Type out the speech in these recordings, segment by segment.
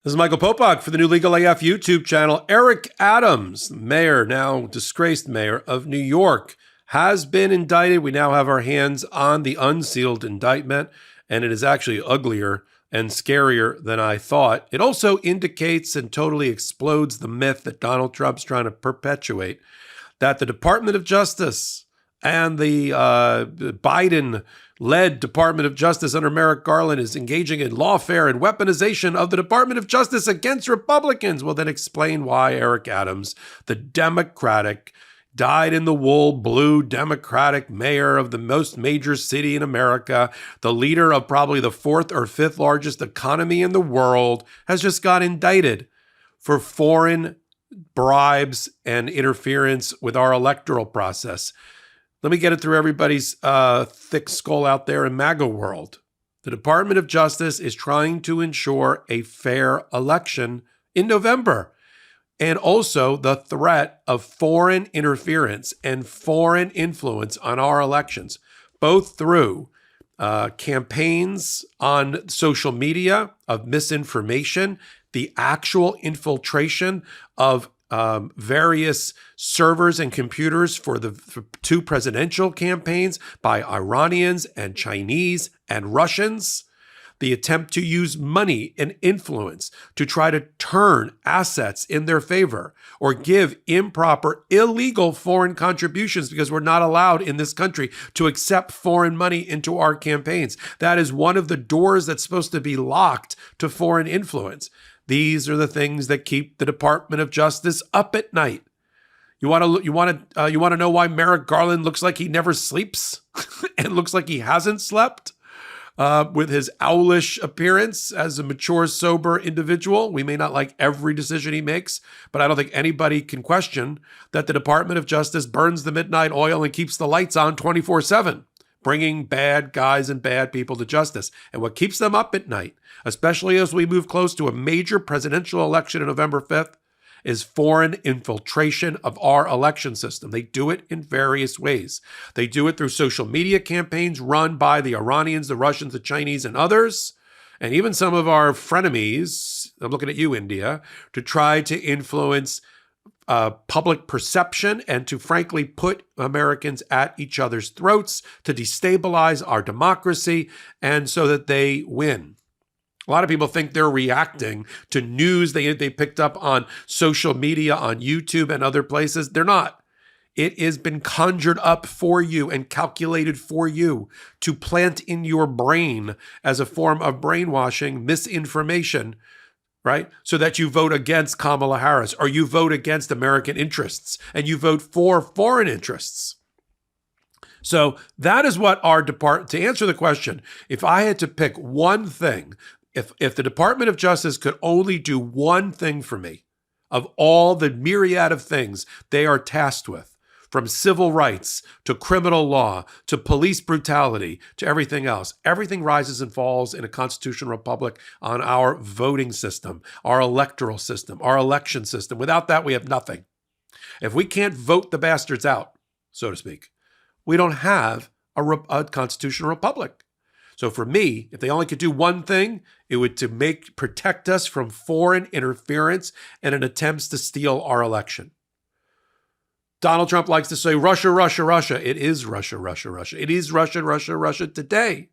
This is Michael Popok for the new Legal AF YouTube channel. Eric Adams, mayor, now disgraced mayor of New York, has been indicted. We now have our hands on the unsealed indictment, and it is actually uglier and scarier than I thought. It also indicates and totally explodes the myth that Donald Trump's trying to perpetuate, that the Department of Justice and the Biden-led Department of Justice under Merrick Garland is engaging in lawfare and weaponization of the Department of Justice against Republicans. Well, then explain why Eric Adams, the Democratic, dyed-in-the-wool blue Democratic mayor of the most major city in America, the leader of probably the fourth or fifth largest economy in the world, has just got indicted for foreign bribes and interference with our electoral process. Let me get it through everybody's thick skull out there in MAGA world. The Department of Justice is trying to ensure a fair election in November, and also the threat of foreign interference and foreign influence on our elections, both through campaigns on social media of misinformation, the actual infiltration of various servers and computers for two presidential campaigns by Iranians and Chinese and Russians, the attempt to use money and influence to try to turn assets in their favor or give improper, illegal foreign contributions, because we're not allowed in this country to accept foreign money into our campaigns. That is one of the doors that's supposed to be locked to foreign influence. These are the things that keep the Department of Justice up at night. You want to know why Merrick Garland looks like he never sleeps and looks like he hasn't slept with his owlish appearance as a mature, sober individual? We may not like every decision he makes, but I don't think anybody can question that the Department of Justice burns the midnight oil and keeps the lights on 24/7. Bringing bad guys and bad people to justice. And what keeps them up at night, especially as we move close to a major presidential election on November 5th, is foreign infiltration of our election system. They do it in various ways. They do it through social media campaigns run by the Iranians, the Russians, the Chinese, and others, and even some of our frenemies, I'm looking at you, India, to try to influence public perception and to frankly put Americans at each other's throats, to destabilize our democracy, and so that they win. A lot of people think they're reacting to news they picked up on social media, on YouTube and other places. They're not. It has been conjured up for you and calculated for you to plant in your brain as a form of brainwashing misinformation, right? So that you vote against Kamala Harris, or you vote against American interests and you vote for foreign interests. So that is what our department, to answer the question, if I had to pick one thing, if the Department of Justice could only do one thing for me of all the myriad of things they are tasked with, from civil rights to criminal law to police brutality to everything else. Everything rises and falls in a constitutional republic on our voting system, our electoral system, our election system. Without that, we have nothing. If we can't vote the bastards out, so to speak, we don't have a constitutional republic. So for me, if they only could do one thing, it would protect us from foreign interference and an attempts to steal our election. Donald Trump likes to say, Russia, Russia, Russia. It is Russia, Russia, Russia. It is Russia, Russia, Russia today.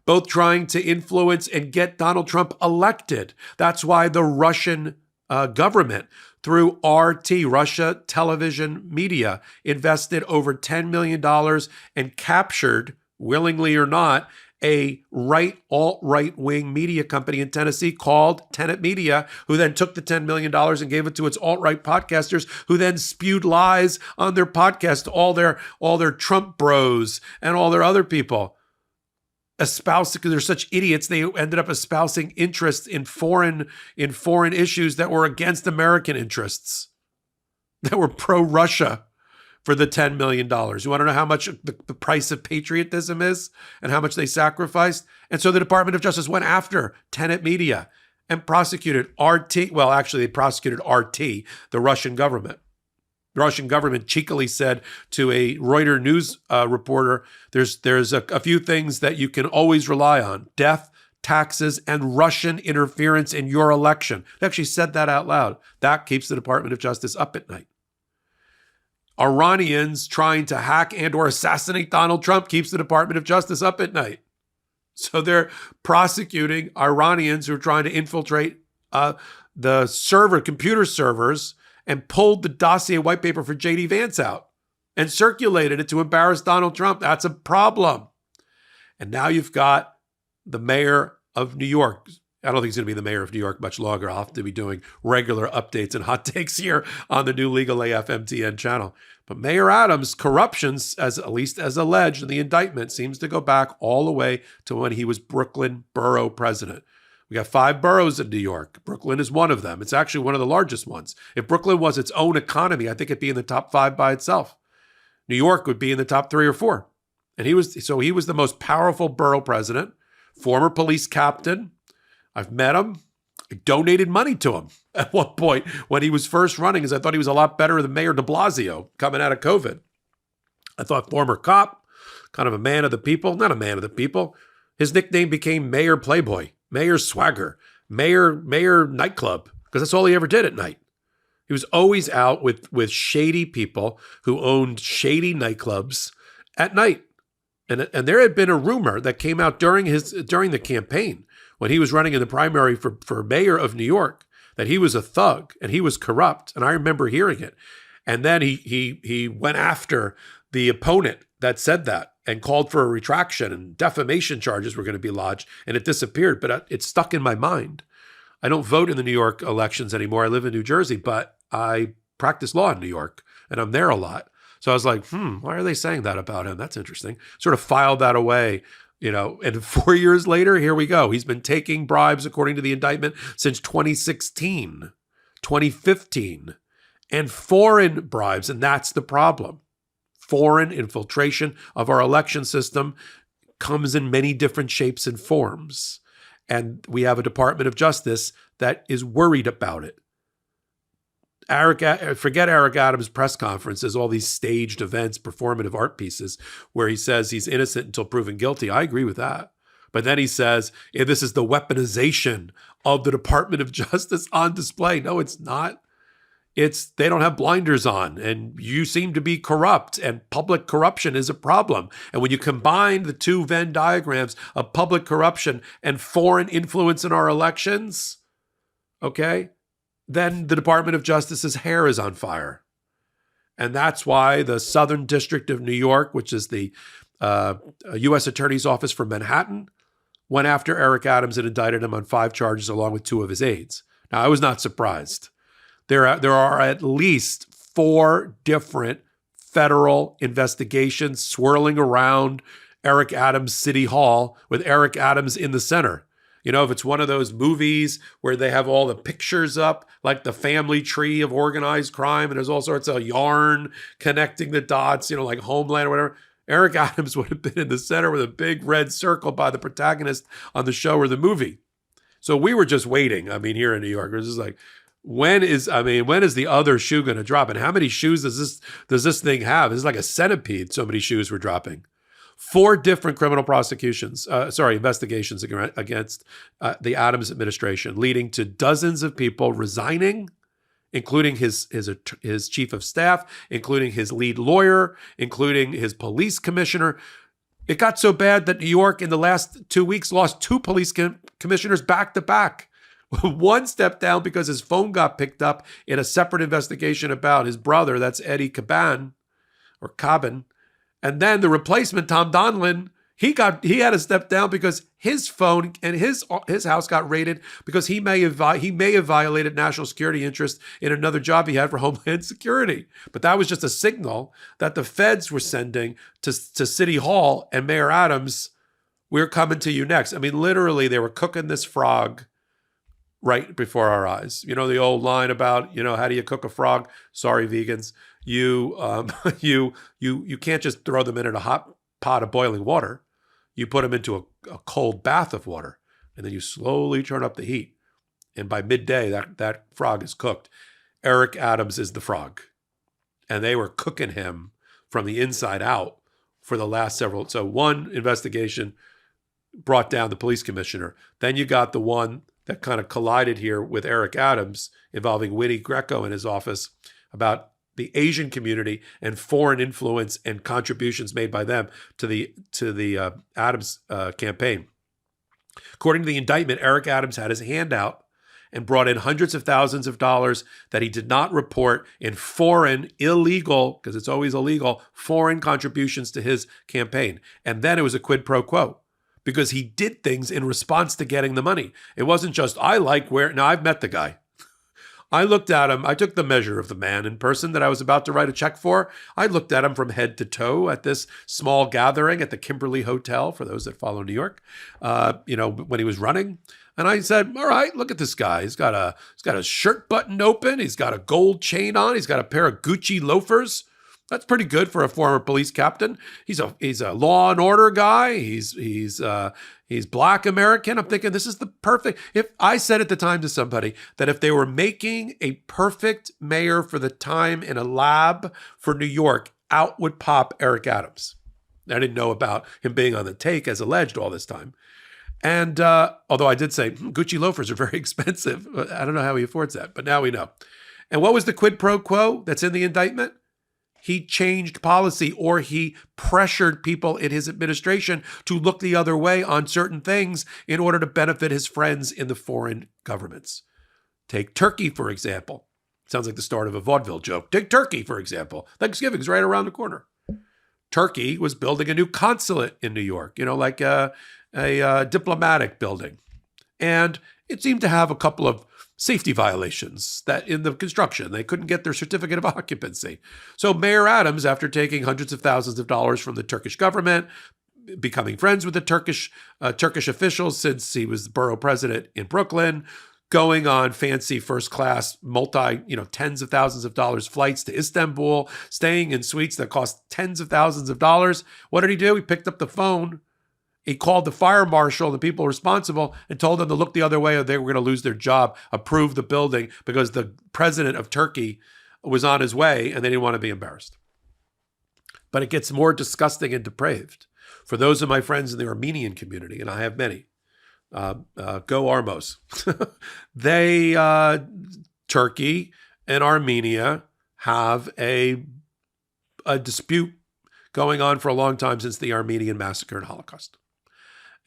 Both trying to influence and get Donald Trump elected. That's why the Russian government, through RT, Russia Television Media, invested over $10 million and captured, willingly or not, a alt-right wing media company in Tennessee called Tenet Media, who then took the $10 million and gave it to its alt-right podcasters, who then spewed lies on their podcast to all their Trump bros and all their other people. Espousing, because they're such idiots, they ended up espousing interests in foreign issues that were against American interests, that were pro-Russia, for the $10 million. You want to know how much the price of patriotism is and how much they sacrificed? And so the Department of Justice went after Tenet Media and prosecuted RT. Well, actually, they prosecuted RT, the Russian government. The Russian government cheekily said to a Reuters news reporter, there's a few things that you can always rely on: death, taxes, and Russian interference in your election. They actually said that out loud. That keeps the Department of Justice up at night. Iranians trying to hack and or assassinate Donald Trump keeps the Department of Justice up at night. So they're prosecuting Iranians who are trying to infiltrate the computer servers, and pulled the dossier white paper for J.D. Vance out and circulated it to embarrass Donald Trump. That's a problem. And now you've got the mayor of New York. I don't think he's going to be the mayor of New York much longer. I'll have to be doing regular updates and hot takes here on the new Legal AF MTN channel. But Mayor Adams' corruptions, at least as alleged in the indictment, seems to go back all the way to when he was Brooklyn borough president. We got 5 boroughs in New York. Brooklyn is one of them. It's actually one of the largest ones. If Brooklyn was its own economy, I think it'd be in the top 5 by itself. New York would be in the top 3 or 4. And he was the most powerful borough president, former police captain. I've met him. I donated money to him at one point when he was first running, because I thought he was a lot better than Mayor de Blasio coming out of COVID. I thought former cop, kind of a man of the people, not a man of the people. His nickname became Mayor Playboy, Mayor Swagger, Mayor Nightclub, because that's all he ever did at night. He was always out with shady people who owned shady nightclubs at night. And there had been a rumor that came out during the campaign when he was running in the primary for mayor of New York, that he was a thug and he was corrupt. And I remember hearing it. And then he went after the opponent that said that and called for a retraction, and defamation charges were going to be lodged, and it disappeared. But it stuck in my mind. I don't vote in the New York elections anymore. I live in New Jersey, but I practice law in New York, and I'm there a lot. So I was like, why are they saying that about him? That's interesting. Sort of filed that away, and 4 years later, here we go. He's been taking bribes, according to the indictment, since 2016, 2015, and foreign bribes. And that's the problem. Foreign infiltration of our election system comes in many different shapes and forms. And we have a Department of Justice that is worried about it. Forget Eric Adams' press conferences, all these staged events, performative art pieces, where he says he's innocent until proven guilty. I agree with that. But then he says, this is the weaponization of the Department of Justice on display. No, it's not. They don't have blinders on, and you seem to be corrupt, and public corruption is a problem. And when you combine the two Venn diagrams of public corruption and foreign influence in our elections, okay, then the Department of Justice's hair is on fire. And that's why the Southern District of New York, which is the U.S. Attorney's Office for Manhattan, went after Eric Adams and indicted him on 5 charges along with 2 of his aides. Now, I was not surprised. There are at least 4 different federal investigations swirling around Eric Adams City Hall with Eric Adams in the center. If it's one of those movies where they have all the pictures up, like the family tree of organized crime, and there's all sorts of yarn connecting the dots, like Homeland or whatever, Eric Adams would have been in the center with a big red circle by the protagonist on the show or the movie. So we were just waiting. Here in New York, it was just like, when is the other shoe going to drop? And how many shoes does this thing have? It's like a centipede. So many shoes were dropping. 4 different criminal investigations against the Adams administration, leading to dozens of people resigning, including his chief of staff, including his lead lawyer, including his police commissioner. It got so bad that New York in the last 2 weeks lost 2 police commissioners back to back. One stepped down because his phone got picked up in a separate investigation about his brother, that's Eddie Caban. And then the replacement, Tom Donlin, he had to step down because his phone and his house got raided because he may have violated national security interests in another job he had for Homeland Security. But that was just a signal that the feds were sending to City Hall and Mayor Adams, we're coming to you next. Literally, they were cooking this frog right before our eyes. The old line about, how do you cook a frog? Sorry, vegans. You can't just throw them in a hot pot of boiling water. You put them into a cold bath of water, and then you slowly turn up the heat. And by midday, that frog is cooked. Eric Adams is the frog. And they were cooking him from the inside out for the last several. So one investigation brought down the police commissioner. Then you got the one that kind of collided here with Eric Adams involving Winnie Greco in his office about the Asian community and foreign influence and contributions made by them to the Adams campaign. According to the indictment, Eric Adams had his hand out and brought in hundreds of thousands of dollars that he did not report in foreign, illegal, because it's always illegal, foreign contributions to his campaign. And then it was a quid pro quo because he did things in response to getting the money. It wasn't just, I like where, now I've met the guy. I looked at him, I took the measure of the man in person that I was about to write a check for. I looked at him from head to toe at this small gathering at the Kimberly Hotel, for those that follow New York, when he was running. And I said, all right, look at this guy. He's got a shirt button open. He's got a gold chain on. He's got a pair of Gucci loafers. That's pretty good for a former police captain. He's a law and order guy. He's Black American. I'm thinking this is the perfect. If I said at the time to somebody that if they were making a perfect mayor for the time in a lab for New York, out would pop Eric Adams. I didn't know about him being on the take as alleged all this time. And although I did say Gucci loafers are very expensive, I don't know how he affords that, but now we know. And what was the quid pro quo that's in the indictment? He changed policy, or he pressured people in his administration to look the other way on certain things in order to benefit his friends in the foreign governments. Take Turkey, for example. Sounds like the start of a vaudeville joke. Take Turkey, for example. Thanksgiving's right around the corner. Turkey was building a new consulate in New York, like a diplomatic building. And it seemed to have a couple of safety violations that in the construction, they couldn't get their certificate of occupancy. So Mayor Adams, after taking hundreds of thousands of dollars from the Turkish government, becoming friends with the Turkish officials since he was the borough president in Brooklyn, going on fancy first class, tens of thousands of dollars flights to Istanbul, staying in suites that cost tens of thousands of dollars. What did he do? He picked up the phone. He called the fire marshal, the people responsible, and told them to look the other way or they were going to lose their job, approve the building because the president of Turkey was on his way and they didn't want to be embarrassed. But it gets more disgusting and depraved. For those of my friends in the Armenian community, and I have many, go Armos. Turkey and Armenia have a dispute going on for a long time since the Armenian massacre and Holocaust.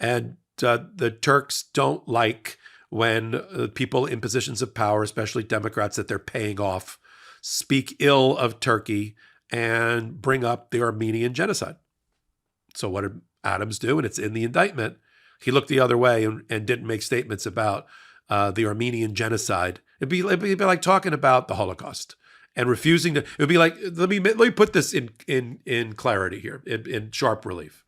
And the Turks don't like when people in positions of power, especially Democrats that they're paying off, speak ill of Turkey and bring up the Armenian genocide. So what did Adams do? And it's in the indictment. He looked the other way and didn't make statements about the Armenian genocide. It'd be like talking about the Holocaust and refusing to. It would be like, let me put this in clarity here, in sharp relief.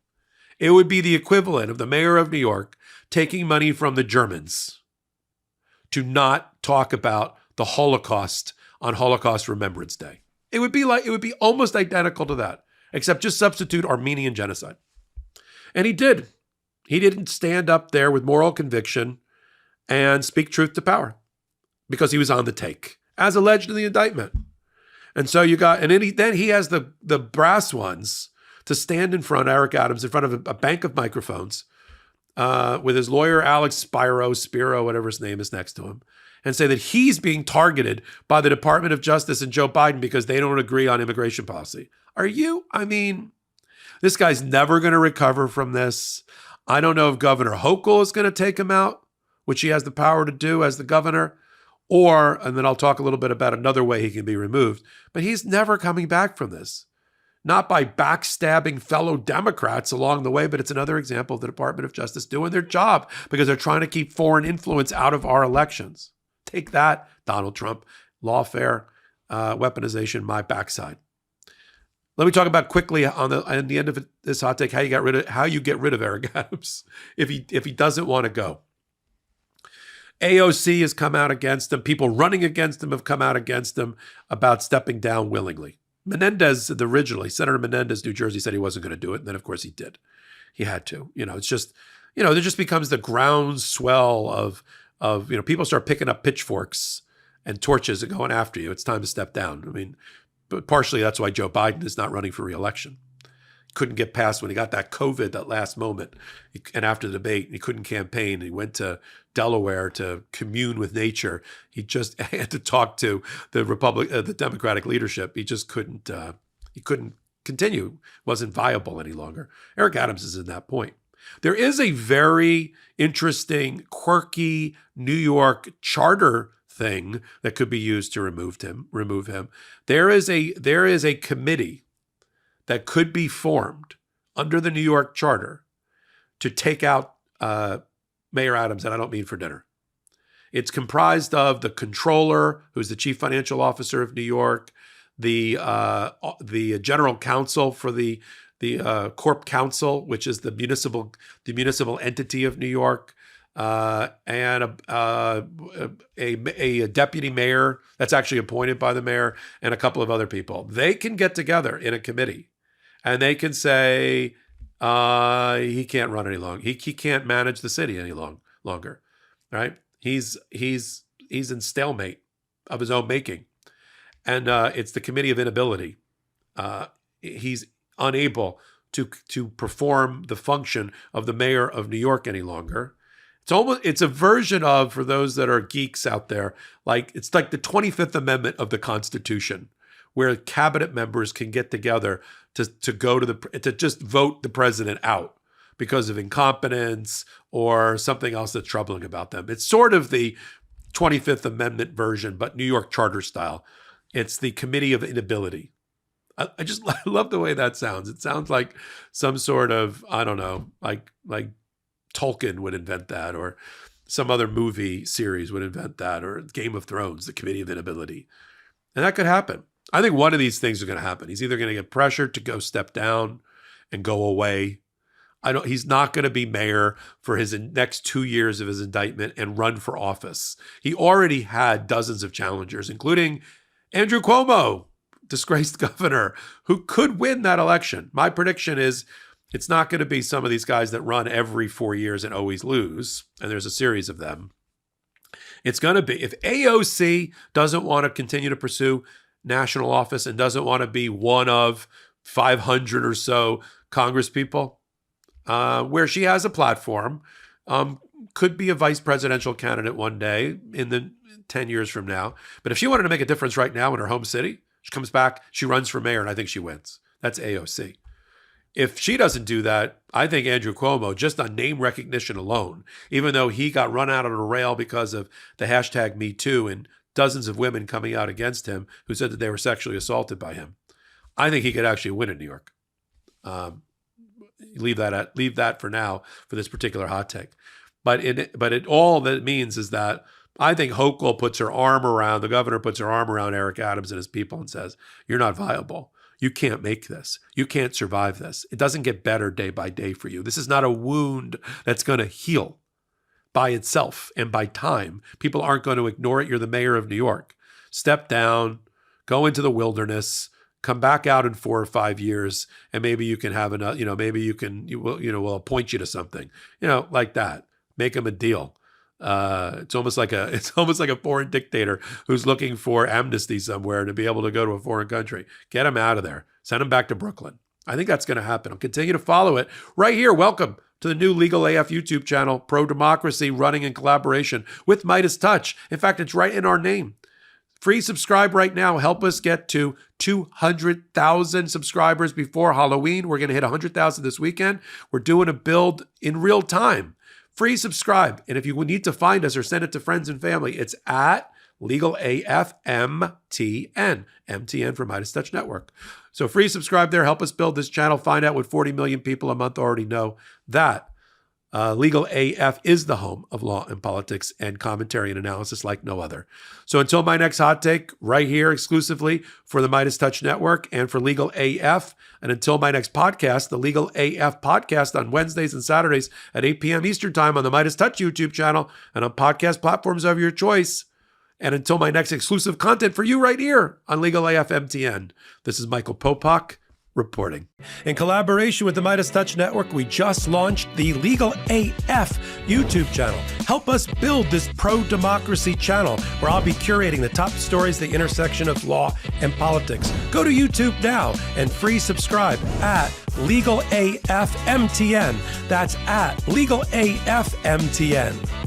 It would be the equivalent of the mayor of New York taking money from the Germans to not talk about the Holocaust on Holocaust Remembrance Day. It would be almost identical to that, except just substitute Armenian genocide. And he did. He didn't stand up there with moral conviction and speak truth to power because he was on the take, as alleged in the indictment. And so then he has the brass ones to stand in front, Eric Adams, in front of a bank of microphones with his lawyer, Alex Spiro, whatever his name is next to him, and say that he's being targeted by the Department of Justice and Joe Biden because they don't agree on immigration policy. This guy's never going to recover from this. I don't know if Governor Hochul is going to take him out, which he has the power to do as the governor, and then I'll talk a little bit about another way he can be removed. But he's never coming back from this. Not by backstabbing fellow Democrats along the way, but it's another example of the Department of Justice doing their job because they're trying to keep foreign influence out of our elections. Take that, Donald Trump. Lawfare, weaponization, my backside. Let me talk about quickly on the end of this hot take how you get rid of Eric Adams if he doesn't want to go. AOC has come out against him. People running against him have come out against him about stepping down willingly. Menendez originally, Senator Menendez, New Jersey, said he wasn't going to do it. And then, of course, he did. He had to. It's just, there just becomes the groundswell of people start picking up pitchforks and torches and going after you. It's time to step down. But partially that's why Joe Biden is not running for re-election. couldn't get past when he got that COVID, that last moment. And after the debate, he couldn't campaign. He went to Delaware to commune with nature. He just had to talk to the Democratic leadership. He just couldn't. He couldn't continue. Wasn't viable any longer. Eric Adams is in that point. There is a very interesting, quirky New York charter thing that could be used to remove him. There is a committee that could be formed under the New York Charter to take out Mayor Adams, and I don't mean for dinner. It's comprised of the controller, who's the chief financial officer of New York, the general counsel for the Corp Council, which is the municipal entity of New York, and a deputy mayor that's actually appointed by the mayor, and a couple of other people. They can get together in a committee, and they can say he can't run any longer. He can't manage the city any longer. Right? He's in stalemate of his own making, and it's the Committee of Inability. He's unable to perform the function of the mayor of New York any longer. It's a version of, for those that are geeks out there, it's like the 25th Amendment of the Constitution, where cabinet members can get together to just vote the president out because of incompetence or something else that's troubling about them. It's sort of the 25th Amendment version, but New York Charter style. It's the Committee of Inability. I love the way that sounds. It sounds like some sort of, I don't know, like Tolkien would invent that, or some other movie series would invent that, or Game of Thrones, the Committee of Inability. And that could happen. I think one of these things are going to happen. He's either going to get pressured to go step down and go away. He's not going to be mayor for his next 2 years of his indictment and run for office. He already had dozens of challengers, including Andrew Cuomo, disgraced governor, who could win that election. My prediction is it's not going to be some of these guys that run every 4 years and always lose, and there's a series of them. It's going to be, if AOC doesn't want to continue to pursue national office and doesn't want to be one of 500 or so Congress people, where she has a platform, could be a vice presidential candidate one day in the 10 years from now. But if she wanted to make a difference right now in her home city, she comes back, she runs for mayor, and I think she wins. That's AOC. If she doesn't do that, I think Andrew Cuomo, just on name recognition alone, even though he got run out of the rail because of the hashtag #MeToo and dozens of women coming out against him who said that they were sexually assaulted by him, I think he could actually win in New York. Leave that for now for this particular hot take. But all that it means is that I think Hochul the governor puts her arm around Eric Adams and his people and says, you're not viable. You can't make this. You can't survive this. It doesn't get better day by day for you. This is not a wound that's going to heal by itself and by time. People aren't going to ignore it. You're the mayor of New York. Step down, go into the wilderness, come back out in 4 or 5 years, and maybe you can have another, we'll appoint you to something, like that. Make them a deal. It's almost like a foreign dictator who's looking for amnesty somewhere to be able to go to a foreign country. Get him out of there. Send him back to Brooklyn. I think that's going to happen. I'll continue to follow it right here. Welcome to the new Legal AF YouTube channel, pro-democracy, running in collaboration with Midas Touch. In fact, it's right in our name. Free subscribe right now. Help us get to 200,000 subscribers before Halloween. We're going to hit 100,000 this weekend. We're doing a build in real time. Free subscribe. And if you need to find us or send it to friends and family, it's at Legal AF MTN. MTN for Midas Touch Network. So free subscribe there. Help us build this channel. Find out what 40 million people a month already know. That Legal AF is the home of law and politics and commentary and analysis like no other. So until my next hot take, right here exclusively for the Midas Touch Network and for Legal AF, and until my next podcast, the Legal AF podcast on Wednesdays and Saturdays at 8 p.m. Eastern Time on the Midas Touch YouTube channel and on podcast platforms of your choice. And until my next exclusive content for you right here on Legal AF MTN, this is Michael Popok. reporting. In collaboration with the Midas Touch Network, we just launched the Legal AF YouTube channel. Help us build this pro-democracy channel where I'll be curating the top stories at the intersection of law and politics. Go to YouTube now and free subscribe at Legal AF MTN. That's at Legal AF MTN.